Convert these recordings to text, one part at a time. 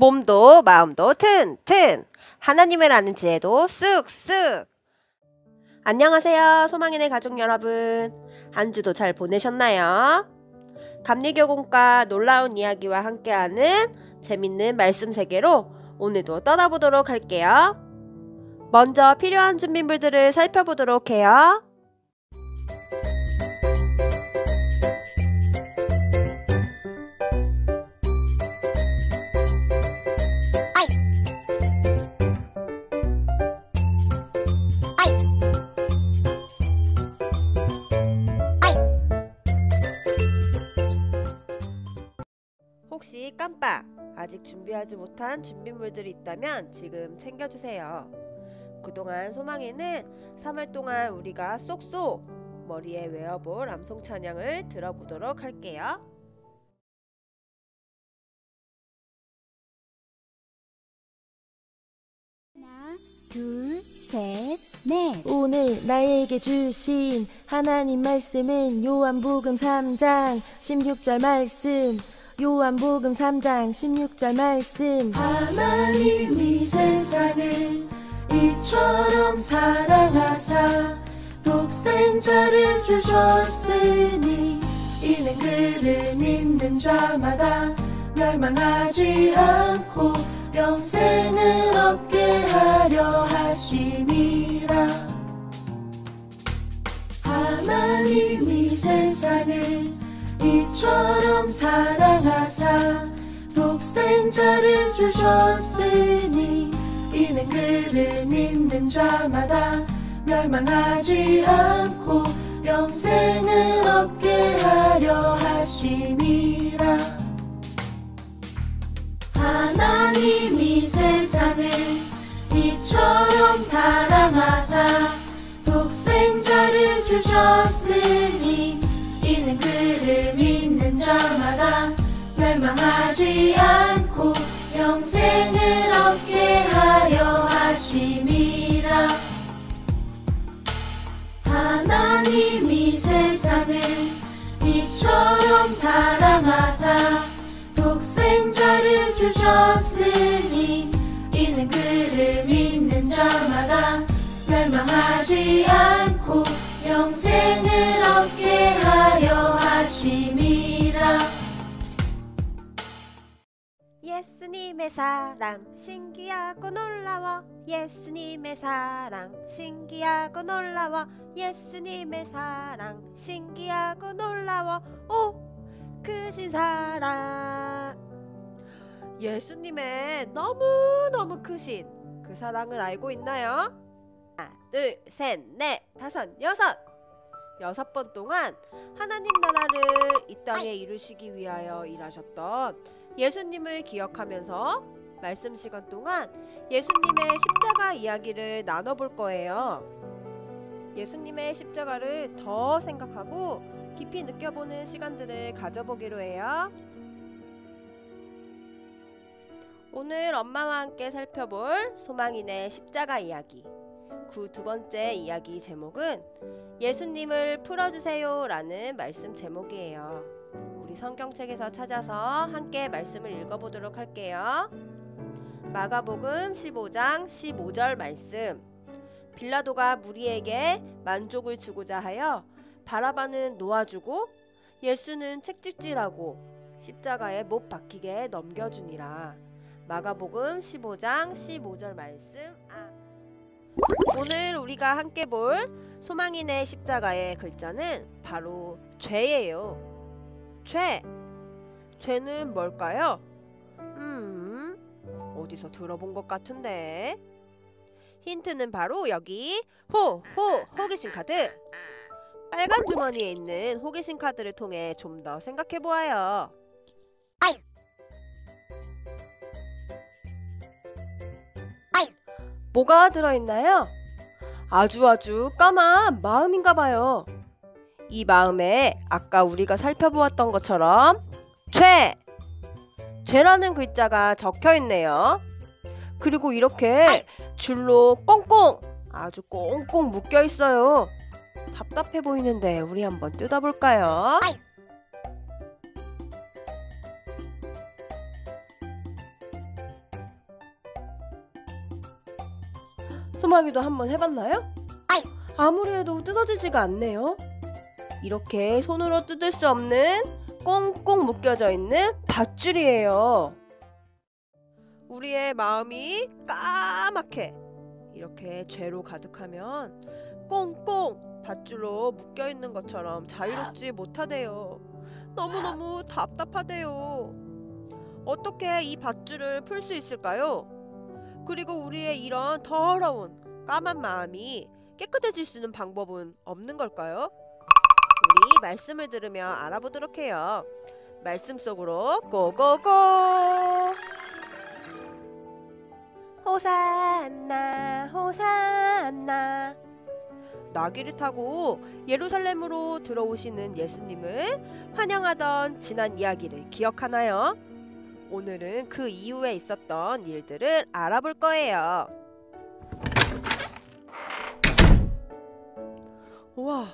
몸도 마음도 튼튼, 하나님을 아는 지혜도 쑥쑥. 안녕하세요, 소망인의 가족 여러분. 한 주도 잘 보내셨나요? 감리교공과 놀라운 이야기와 함께하는 재밌는 말씀 세계로 오늘도 떠나보도록 할게요. 먼저 필요한 준비물들을 살펴보도록 해요. 혹시 깜빡 아직 준비하지 못한 준비물들이 있다면 지금 챙겨주세요. 그동안 소망에는 3월 동안 우리가 쏙쏙 머리에 외워볼 암송 찬양을 들어보도록 할게요. 하나, 둘, 셋, 넷. 오늘 나에게 주신 하나님 말씀은 요한복음 3장 16절 말씀. 요한복음 3장 16절 말씀. 하나님이 세상을 이처럼 사랑하사 독생자를 주셨으니 이는 그를 믿는 자마다 멸망하지 않고 영생을 얻게 하려 하심이라. 하나님이 세상을 이처럼 사랑하사 독생자를 주셨으니 이는 그를 믿는 자마다 멸망하지 않고 영생을 얻게 하려 하심이라. 하나님이 세상을 이처럼 사랑하사 독생자를 주셨으니 이는 그를 믿는 자마다 멸망하지 않고 영생을 얻게 하려 하심이라. 하나님이 세상을 이처럼 사랑하사 독생자를 주셨으니 이는 그를 믿는 자마다 멸망하지 않고 영생을 얻게 하려 하심이라. 예수님의 사랑 신기하고 놀라워, 예수님의 사랑 신기하고 놀라워, 예수님의 사랑 신기하고 놀라워. 오, 크신 사랑. 예수님의 너무너무 크신 그 사랑을 알고 있나요? 하나, 둘, 셋, 넷, 다섯, 여섯 번 동안 하나님 나라를 이 땅에 이루시기 위하여 일하셨던 예수님을 기억하면서 말씀 시간 동안 예수님의 십자가 이야기를 나눠볼 거예요. 예수님의 십자가를 더 생각하고 깊이 느껴보는 시간들을 가져보기로 해요. 오늘 엄마와 함께 살펴볼 소망인의 십자가 이야기, 그 두 번째 이야기 제목은 예수님을 풀어주세요 라는 말씀 제목이에요. 우리 성경책에서 찾아서 함께 말씀을 읽어보도록 할게요. 마가복음 15장 15절 말씀. 빌라도가 무리에게 만족을 주고자 하여 바라바는 놓아주고 예수는 책찍질하고 십자가에 못 박히게 넘겨주니라. 마가복음 15장 15절 말씀. 오늘 우리가 함께 볼 소망인의 십자가의 글자는 바로 죄예요. 죄는 뭘까요? 어디서 들어본 것 같은데. 힌트는 바로 여기 호기심 카드. 빨간 주머니에 있는 호기심 카드를 통해 좀 더 생각해 보아요. 뭐가 들어있나요? 아주 까만 마음인가봐요. 이 마음에 아까 우리가 살펴보았던 것처럼 죄라는 글자가 적혀있네요. 그리고 이렇게 줄로 아주 꽁꽁 묶여있어요. 답답해 보이는데 우리 한번 뜯어볼까요? 소망이도 한번 해봤나요? 아무리 해도 뜯어지지가 않네요. 이렇게 손으로 뜯을 수 없는 꽁꽁 묶여져 있는 밧줄이에요. 우리의 마음이 까맣게 이렇게 죄로 가득하면 꽁꽁 밧줄로 묶여있는 것처럼 자유롭지 못하대요. 너무너무 답답하대요. 어떻게 이 밧줄을 풀 수 있을까요? 그리고 우리의 이런 더러운 까만 마음이 깨끗해질 수 있는 방법은 없는 걸까요? 우리 말씀을 들으며 알아보도록 해요. 말씀 속으로 고고고! 호산나 호산나. 나귀를 타고 예루살렘으로 들어오시는 예수님을 환영하던 지난 이야기를 기억하나요? 오늘은 그 이후에 있었던 일들을 알아볼 거예요. 우와,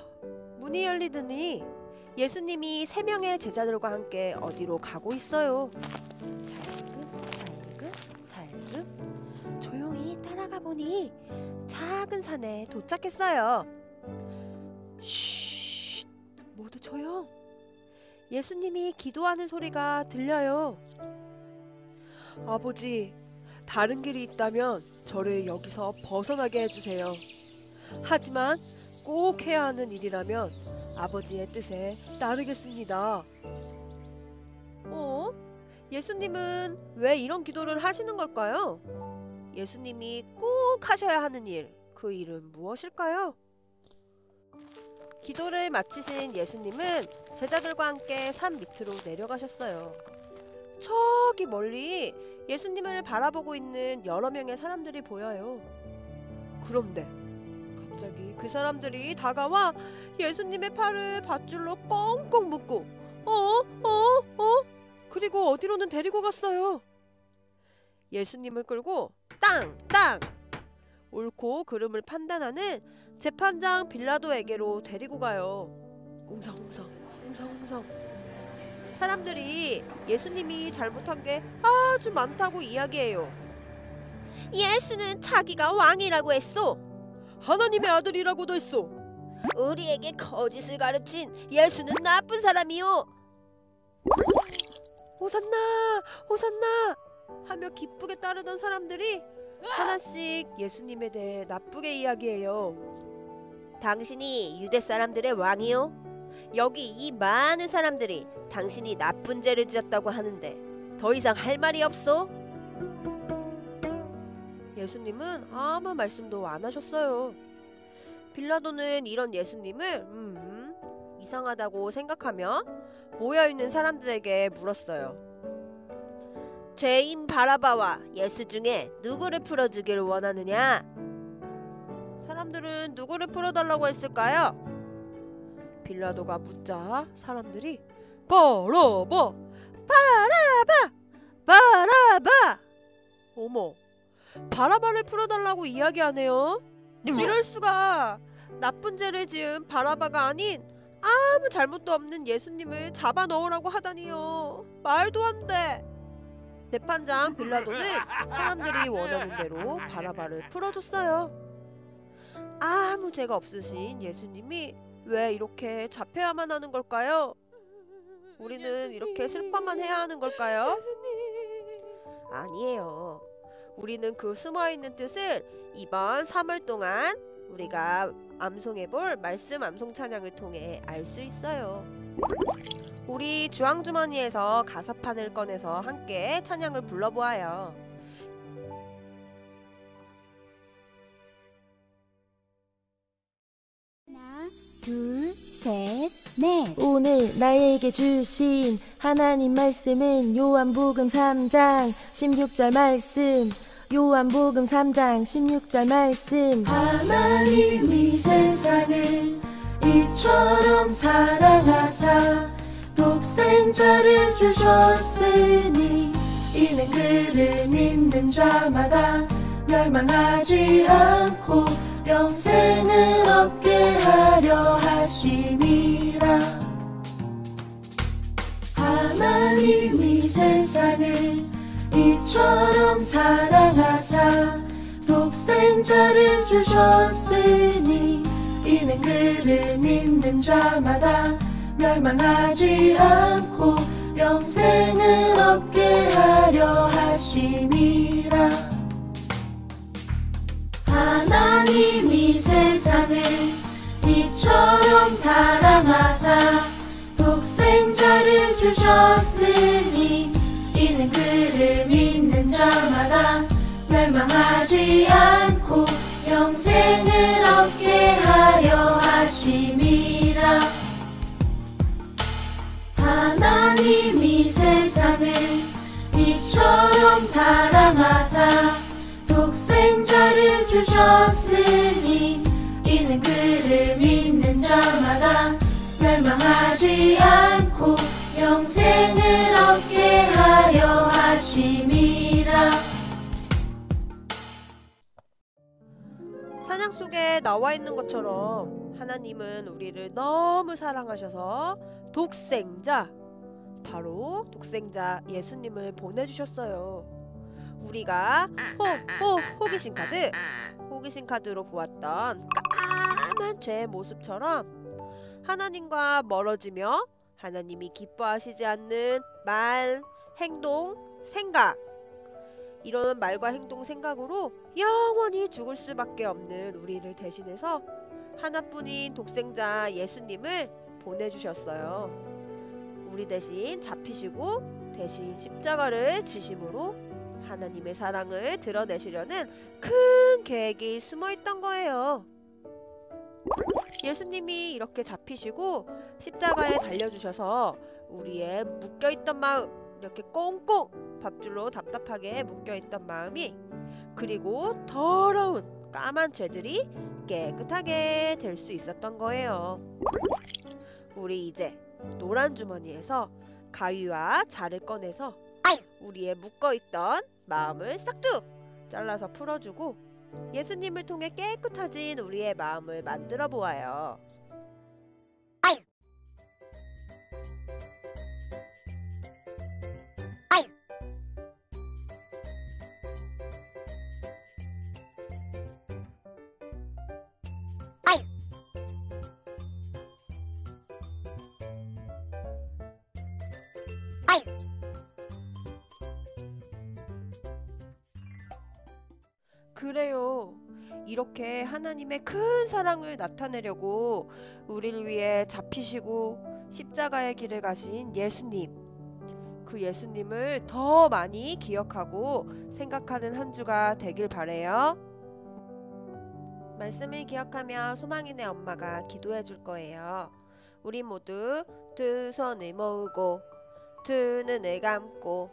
문이 열리더니 예수님이 3명의 제자들과 함께 어디로 가고 있어요. 살금 조용히 따라가 보니 작은 산에 도착했어요. 쉿, 모두 조용. 예수님이 기도하는 소리가 들려요. 아버지, 다른 길이 있다면 저를 여기서 벗어나게 해주세요. 하지만 꼭 해야 하는 일이라면 아버지의 뜻에 따르겠습니다. 예수님은 왜 이런 기도를 하시는 걸까요? 예수님이 꼭 하셔야 하는 일, 그 일은 무엇일까요? 기도를 마치신 예수님은 제자들과 함께 산 밑으로 내려가셨어요. 저기 멀리 예수님을 바라보고 있는 여러 명의 사람들이 보여요. 그런데 갑자기 그 사람들이 다가와 예수님의 팔을 밧줄로 꽁꽁 묶고 그리고 어디로는 데리고 갔어요. 예수님을 끌고 땅! 옳고 그름을 판단하는 재판장 빌라도에게로 데리고 가요. 웅성웅성. 사람들이 예수님이 잘못한 게 아주 많다고 이야기해요. 예수는 자기가 왕이라고 했소. 하나님의 아들이라고도 했소. 우리에게 거짓을 가르친 예수는 나쁜 사람이요. 호산나 하며 기쁘게 따르던 사람들이 하나씩 예수님에 대해 나쁘게 이야기해요. 당신이 유대 사람들의 왕이요? 여기 이 많은 사람들이 당신이 나쁜 죄를 지었다고 하는데 더 이상 할 말이 없소? 예수님은 아무 말씀도 안 하셨어요. 빌라도는 이런 예수님을 이상하다고 생각하며 모여있는 사람들에게 물었어요. 죄인 바라바와 예수 중에 누구를 풀어주기를 원하느냐? 사람들은 누구를 풀어달라고 했을까요? 빌라도가 묻자 사람들이 바라바! 어머, 바라바를 풀어달라고 이야기하네요. 이럴 수가. 나쁜 죄를 지은 바라바가 아닌 아무 잘못도 없는 예수님을 잡아 넣으라고 하다니요. 말도 안 돼. 재판장 빌라도는 사람들이 원하는 대로 바라바를 풀어줬어요. 아무 죄가 없으신 예수님이 왜 이렇게 잡혀야만 하는 걸까요? 우리는 이렇게 슬퍼만 해야 하는 걸까요? 아니에요. 우리는 그 숨어있는 뜻을 이번 3월 동안 우리가 암송해볼 말씀 암송 찬양을 통해 알 수 있어요. 우리 주황주머니에서 가사판을 꺼내서 함께 찬양을 불러보아요. 하나, 둘, 셋, 넷. 오늘 나에게 주신 하나님 말씀은 요한복음 3장 16절 말씀. 요한복음 3장 16절 말씀. 하나님이 세상을 이처럼 사랑하사 독생자를 주셨으니 이는 그를 믿는 자마다 멸망하지 않고 영생을 얻게 하려 하심이라. 하나님이 세상을 이처럼 사랑하사 독생 독생자를 주셨으니 이는 그를 믿는 자마다 멸망하지 않고 영생을 얻게 하려 하심이라. 하나님이 세상을 이처럼 사랑하사 독생자를 주셨으니 이는 그를 믿는 자마다 멸망하지 않고 영생을 얻게 하려 하심이라. 하나님이 세상을 이처럼 사랑하사 독생자를 주셨으니 이는 그를 믿는 자마다 멸망하지 않고 영생을 얻게 하려 하심이라. 찬양 속에 나와 있는 것처럼 하나님은 우리를 너무 사랑하셔서 독생자, 바로 독생자 예수님을 보내주셨어요. 우리가 호기심 카드로 보았던 까만 죄의 모습처럼 하나님과 멀어지며 하나님이 기뻐하시지 않는 말, 행동, 생각, 이런 말과 행동, 생각으로 영원히 죽을 수밖에 없는 우리를 대신해서 하나뿐인 독생자 예수님을 보내주셨어요. 우리 대신 잡히시고 대신 십자가를 지심으로 하나님의 사랑을 드러내시려는 큰 계획이 숨어있던 거예요. 예수님이 이렇게 잡히시고 십자가에 달려주셔서 우리의 묶여있던 마음, 이렇게 꽁꽁 밥줄로 답답하게 묶여있던 마음이, 그리고 더러운 까만 죄들이 깨끗하게 될 수 있었던 거예요. 우리 이제 노란 주머니에서 가위와 자를 꺼내서 우리의 묶어있던 마음을 싹둑 잘라서 풀어주고 예수님을 통해 깨끗해진 우리의 마음을 만들어 보아요. 그래요. 이렇게 하나님의 큰 사랑을 나타내려고 우리를 위해 잡히시고 십자가의 길을 가신 예수님, 그 예수님을 더 많이 기억하고 생각하는 한 주가 되길 바래요. 말씀을 기억하며 소망이네 엄마가 기도해 줄 거예요. 우리 모두 두 손을 모으고 두 눈을 감고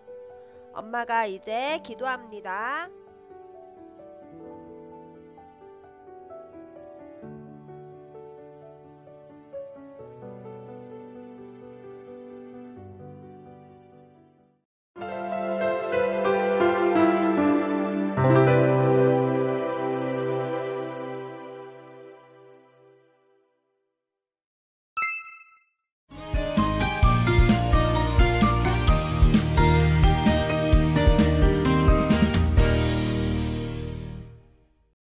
엄마가 이제 기도합니다.